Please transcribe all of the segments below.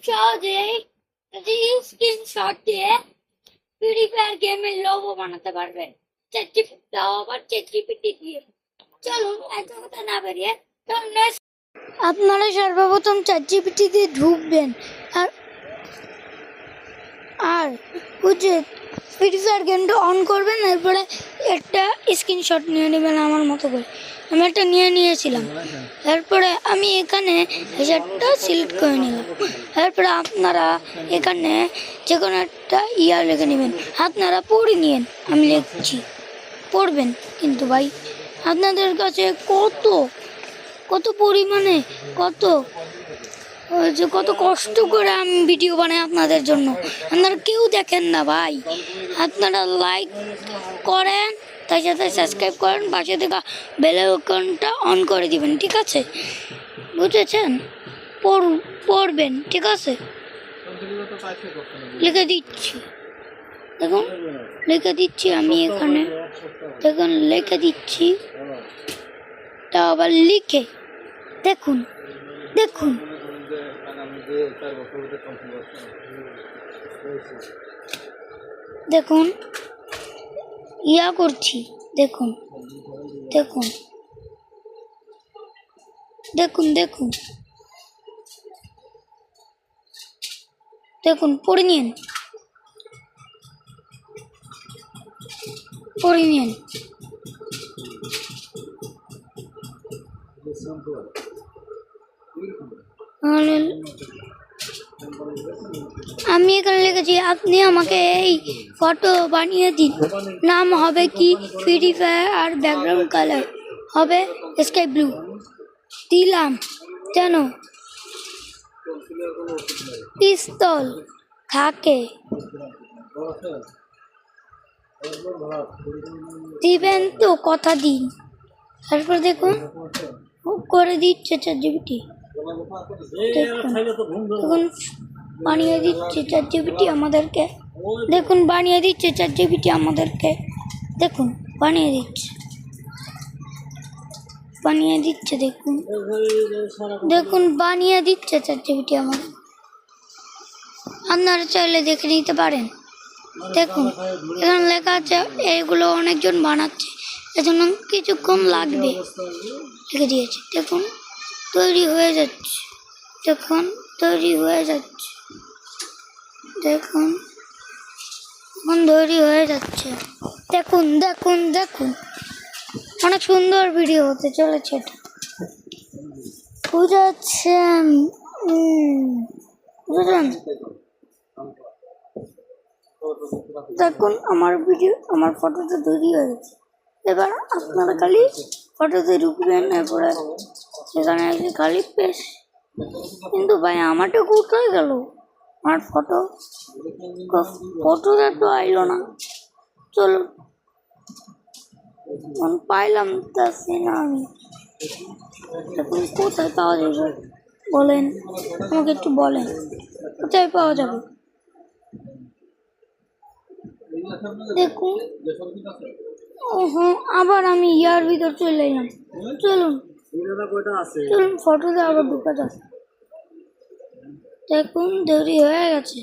সহজেই স্ক্রিনশট দিয়ে free fire গেমের লোগো বানাতে পারবেন। ChatGPT দিয়ে। চলুন এত কথা না বেরিয়ে আপনারা সর্বপ্রথম ChatGPT দিয়ে ঢুকবেন আর বুঝে ফ্রি ফায়ার গেমটা অন করবেন, এরপরে একটা স্ক্রিনশট নিয়ে নেবেন আমার মতো করে। আমি একটা নিয়েছিলাম। এরপরে আমি এখানে হেজারটা সিলেক্ট করে নিলাম। এরপরে আপনারা এখানে যে কোনো একটা লিখে নেবেন। আপনারা পড়ে নিন, আমি লিখছি, পড়বেন কিন্তু ভাই। আপনাদের কাছে কত পরিমাণে কত কষ্ট করে আমি ভিডিও বানাই আপনাদের জন্য, আপনারা কেউ দেখেন না ভাই। আপনারা লাইক করেন, তার সাথে সাবস্ক্রাইব করেন, পাশে থেকে বেল আইকনটা অন করে দিবেন, ঠিক আছে? বুঝেছেন? পড়বেন, ঠিক আছে? লিখে দিচ্ছি, দেখুন লিখে দিচ্ছি আমি এখানে, দেখুন লিখে দিচ্ছি। তা আবার লিখে দেখুন করছি, দেখুন পড়ে নিন। আমি এখানে লিখেছি, আপনি আমাকে এই ফটো বানিয়ে দিন। নাম হবে কি ফ্রি ফায়ার, আর ব্যাকগ্রাউন্ড কালার হবে স্কাই ব্লু। দিলাম যেন পিস্তল থাকে, দিবেন তো, কথা দিন। তারপর দেখুন করে দিচ্ছে ChatGPT। দেখুন বানিয়ে দিচ্ছে ChatGPT আমাদেরকে। দেখুন বানিয়ে দিচ্ছে ChatGPT আমাদেরকে। দেখুন বানিয়ে দিচ্ছে দেখুন বানিয়ে দিচ্ছে ChatGPT আমাদের। আপনারা চাইলে দেখে নিতে পারেন। দেখুন এখানে লেখা আছে এইগুলো অনেকজন বানাচ্ছে, এজন্য কিছুক্ষণ লাগবে, লিখে দিয়েছে। দেখুন তৈরি হয়ে যাচ্ছে, দেখুন তৈরি হয়ে যাচ্ছে দেখুন অনেক সুন্দর ভিডিও হতে চলেছে এটা, বুঝাচ্ছেন? বুঝলেন? দেখুন আমার ফটোটা তৈরি হয়ে গেছে। এবার আপনারা খালি ফটোতে ঢুকবেন, এরপরে এখানে খালি পেশ। কিন্তু ভাই আমারটা কোথায় গেল? আমার ফটোটা তো আইলো না। চলো পাইলাম না আমি। এখন কোথায় পাওয়া যাবে বলেন, আমাকে একটু বলেন, কোথায় পাওয়া যাবে? দেখুন আবার আমি ভিতর চলে এলাম। চলুন ফটোতে আবার ঢুকা যাক। দেখুন দেরি হয়ে গেছে,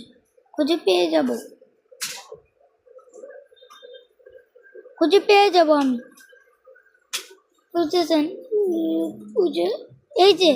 খুঁজে পেয়ে যাব আমি, বুঝেছেন? এই যে